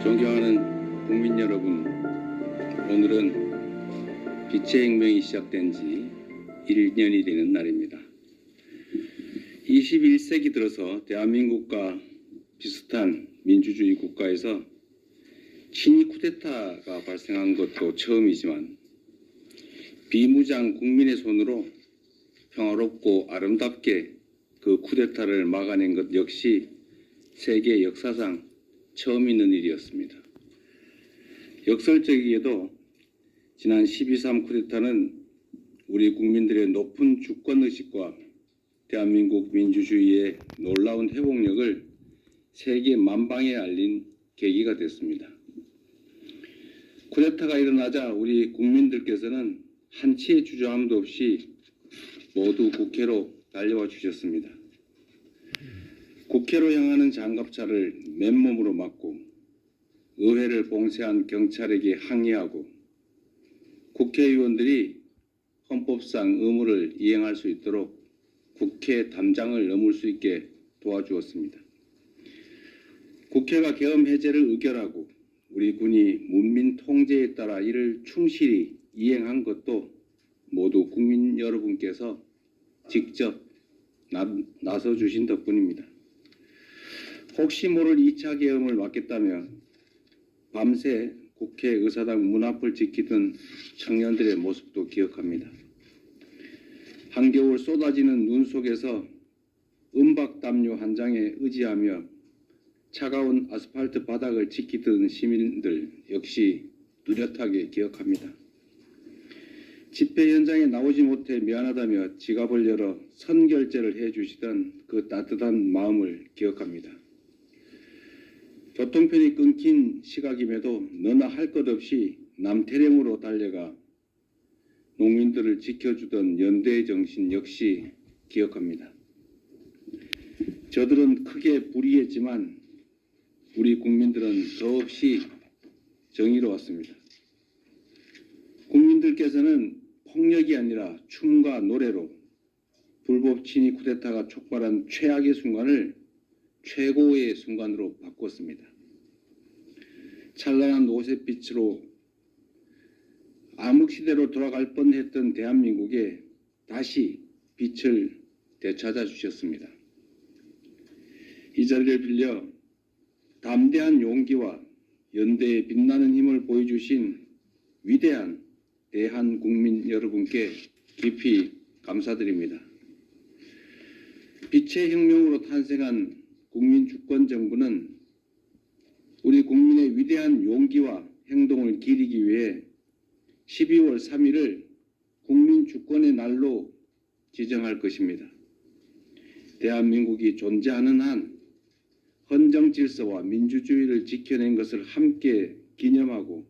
존경하는 국민 여러분, 오늘은 빛의 혁명이 시작된 지 1년이 되는 날입니다. 21세기 들어서 대한민국과 비슷한 민주주의 국가에서 친위 쿠데타가 발생한 것도 처음이지만 비무장 국민의 손으로 평화롭고 아름답게 그 쿠데타를 막아낸 것 역시 세계 역사상 처음 있는 일이었습니다. 역설적이게도 지난 12.3 쿠데타는 우리 국민들의 높은 주권의식과 대한민국 민주주의의 놀라운 회복력을 세계 만방에 알린 계기가 됐습니다. 쿠데타가 일어나자 우리 국민들께서는 한치의 주저함도 없이 모두 국회로 달려와 주셨습니다. 국회로 향하는 장갑차를 맨몸으로 막고 의회를 봉쇄한 경찰에게 항의하고 국회의원들이 헌법상 의무를 이행할 수 있도록 국회 담장을 넘을 수 있게 도와주었습니다. 국회가 계엄 해제를 의결하고 우리 군이 문민 통제에 따라 이를 충실히 이행한 것도 모두 국민 여러분께서 직접 나서 주신 덕분입니다. 혹시 모를 2차 계엄을 막겠다며 밤새 국회의사당 문 앞을 지키던 청년들의 모습도 기억합니다. 한겨울 쏟아지는 눈 속에서 은박담요 한 장에 의지하며 차가운 아스팔트 바닥을 지키던 시민들 역시 뚜렷하게 기억합니다. 집회 현장에 나오지 못해 미안하다며 지갑을 열어 선결제를 해주시던 그 따뜻한 마음을 기억합니다. 교통편이 끊긴 시각임에도 너나 할 것 없이 남태령으로 달려가 농민들을 지켜주던 연대의 정신 역시 기억합니다. 저들은 크게 불의했지만 우리 국민들은 더없이 정의로웠습니다. 국민들께서는 폭력이 아니라 춤과 노래로 불법 친위 쿠데타가 촉발한 최악의 순간을 최고의 순간으로 바꿨습니다. 찬란한 노새빛으로 암흑시대로 돌아갈 뻔했던 대한민국에 다시 빛을 되찾아 주셨습니다. 이 자리를 빌려 담대한 용기와 연대의 빛나는 힘을 보여주신 위대한 대한국민 여러분께 깊이 감사드립니다. 빛의 혁명으로 탄생한 국민주권정부는 우리 국민의 위대한 용기와 행동을 기리기 위해 12월 3일을 국민주권의 날로 지정할 것입니다. 대한민국이 존재하는 한 헌정질서와 민주주의를 지켜낸 것을 함께 기념하고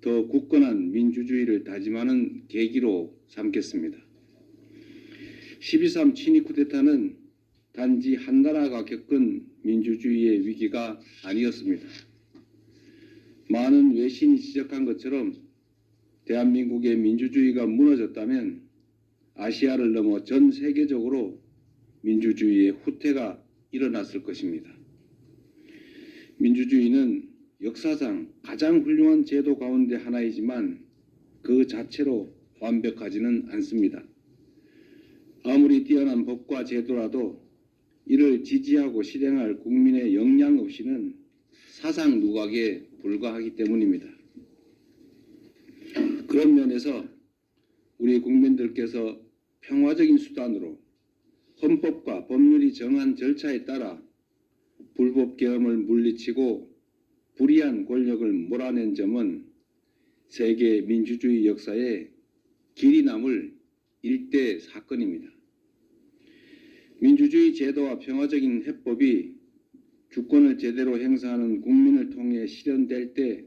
더 굳건한 민주주의를 다짐하는 계기로 삼겠습니다. 12.3 친위 쿠데타는 단지 한 나라가 겪은 민주주의의 위기가 아니었습니다. 많은 외신이 지적한 것처럼 대한민국의 민주주의가 무너졌다면 아시아를 넘어 전 세계적으로 민주주의의 후퇴가 일어났을 것입니다. 민주주의는 역사상 가장 훌륭한 제도 가운데 하나이지만 그 자체로 완벽하지는 않습니다. 아무리 뛰어난 법과 제도라도 이를 지지하고 실행할 국민의 역량 없이는 사상 누각에 불과하기 때문입니다. 그런 면에서 우리 국민들께서 평화적인 수단으로 헌법과 법률이 정한 절차에 따라 불법 계엄을 물리치고 불의한 권력을 몰아낸 점은 세계 민주주의 역사에 길이 남을 일대 사건입니다. 민주주의 제도와 평화적인 해법이 주권을 제대로 행사하는 국민을 통해 실현될 때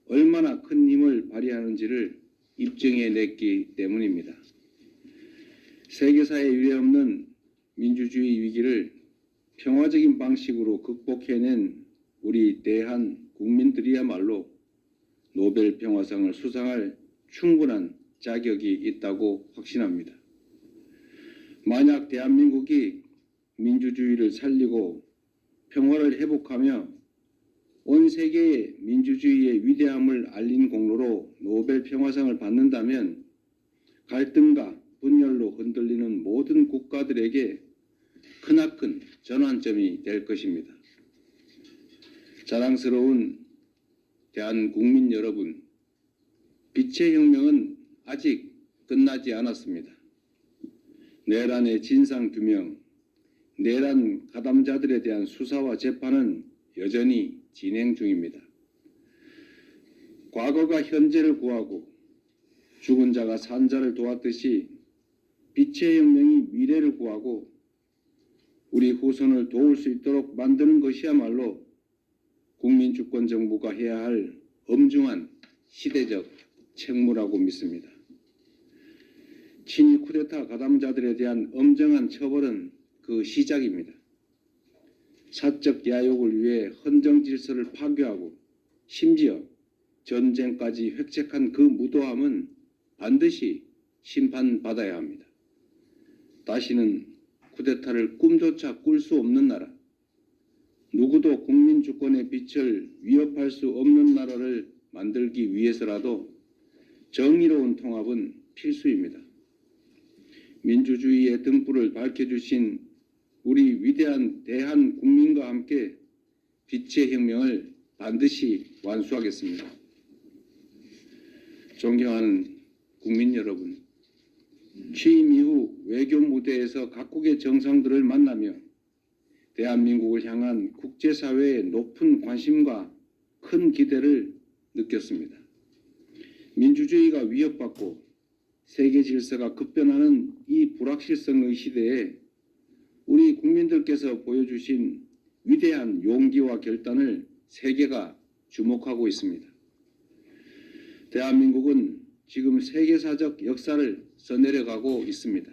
얼마나 큰 힘을 발휘하는지를 입증해냈기 때문입니다. 세계사에 유례없는 민주주의 위기를 평화적인 방식으로 극복해낸 우리 대한 국민들이야말로 노벨 평화상을 수상할 충분한 자격이 있다고 확신합니다. 만약 대한민국이 민주주의를 살리고 평화를 회복하며 온 세계의 민주주의의 위대함을 알린 공로로 노벨 평화상을 받는다면 갈등과 분열로 흔들리는 모든 국가들에게 크나큰 전환점이 될 것입니다. 자랑스러운 대한국민 여러분, 빛의 혁명은 아직 끝나지 않았습니다. 내란의 진상규명, 내란 가담자들에 대한 수사와 재판은 여전히 진행 중입니다. 과거가 현재를 구하고 죽은 자가 산 자를 도왔듯이 빛의 혁명이 미래를 구하고 우리 후손을 도울 수 있도록 만드는 것이야말로 국민주권정부가 해야 할 엄중한 시대적 책무라고 믿습니다. 친위 쿠데타 가담자들에 대한 엄정한 처벌은 그 시작입니다. 사적 야욕을 위해 헌정 질서를 파괴하고 심지어 전쟁까지 획책한 그 무도함은 반드시 심판받아야 합니다. 다시는 쿠데타를 꿈조차 꿀 수 없는 나라, 누구도 국민 주권의 빛을 위협할 수 없는 나라를 만들기 위해서라도 정의로운 통합은 필수입니다. 민주주의의 등불을 밝혀주신 우리 위대한 대한국민과 함께 빛의 혁명을 반드시 완수하겠습니다. 존경하는 국민 여러분, 취임 이후 외교 무대에서 각국의 정상들을 만나며 대한민국을 향한 국제사회의 높은 관심과 큰 기대를 느꼈습니다. 민주주의가 위협받고 세계 질서가 급변하는 이 불확실성의 시대에 우리 국민들께서 보여주신 위대한 용기와 결단을 세계가 주목하고 있습니다. 대한민국은 지금 세계사적 역사를 써내려가고 있습니다.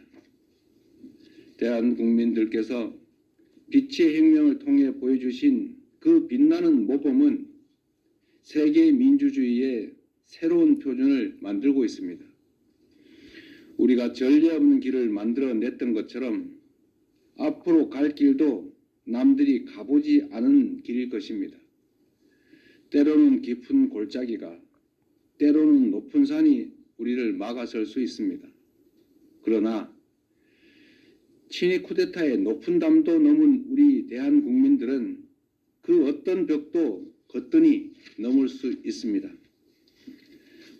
대한국민들께서 빛의 혁명을 통해 보여주신 그 빛나는 모범은 세계 민주주의의 새로운 표준을 만들고 있습니다. 우리가 전례 없는 길을 만들어냈던 것처럼 앞으로 갈 길도 남들이 가보지 않은 길일 것입니다. 때로는 깊은 골짜기가, 때로는 높은 산이 우리를 막아설 수 있습니다. 그러나 친위 쿠데타의 높은 담도 넘은 우리 대한국민들은 그 어떤 벽도 거뜬히 넘을 수 있습니다.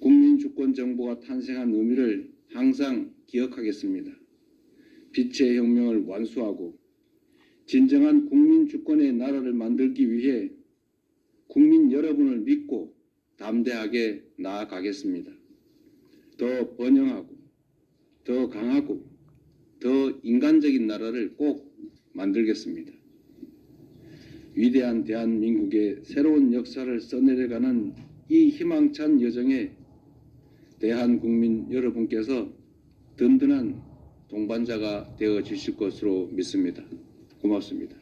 국민주권정부가 탄생한 의미를 항상 기억하겠습니다. 빛의 혁명을 완수하고 진정한 국민주권의 나라를 만들기 위해 국민 여러분을 믿고 담대하게 나아가겠습니다. 더 번영하고 더 강하고 더 인간적인 나라를 꼭 만들겠습니다. 위대한 대한민국의 새로운 역사를 써내려가는 이 희망찬 여정에 대한국민 여러분께서 든든한 동반자가 되어 주실 것으로 믿습니다. 고맙습니다.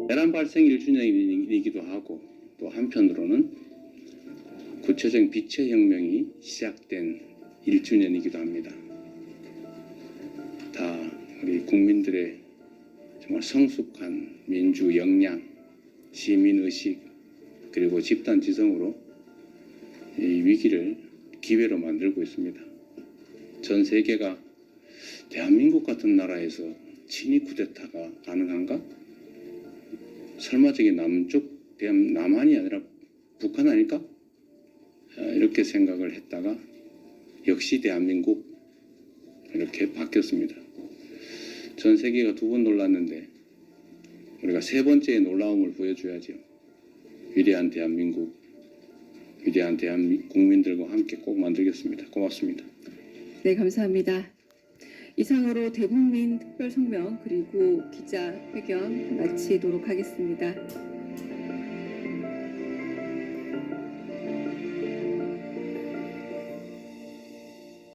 내란 발생 1주년이기도 하고 또 한편으로는 구체적인 빛의 혁명이 시작된 1주년이기도 합니다. 다 우리 국민들의 정말 성숙한 민주 역량, 시민의식 그리고 집단 지성으로 이 위기를 기회로 만들고 있습니다. 전 세계가 대한민국 같은 나라에서 친위 쿠데타가 가능한가? 설마 저게 남한이 아니라 북한 아닐까? 이렇게 생각을 했다가 역시 대한민국 이렇게 바뀌었습니다. 전 세계가 2번 놀랐는데 우리가 3번째의 놀라움을 보여줘야죠. 위대한 대한민국, 위대한 국민들과 함께 꼭 만들겠습니다. 고맙습니다. 네, 감사합니다. 이상으로 대국민 특별성명 그리고 기자회견 마치도록 하겠습니다.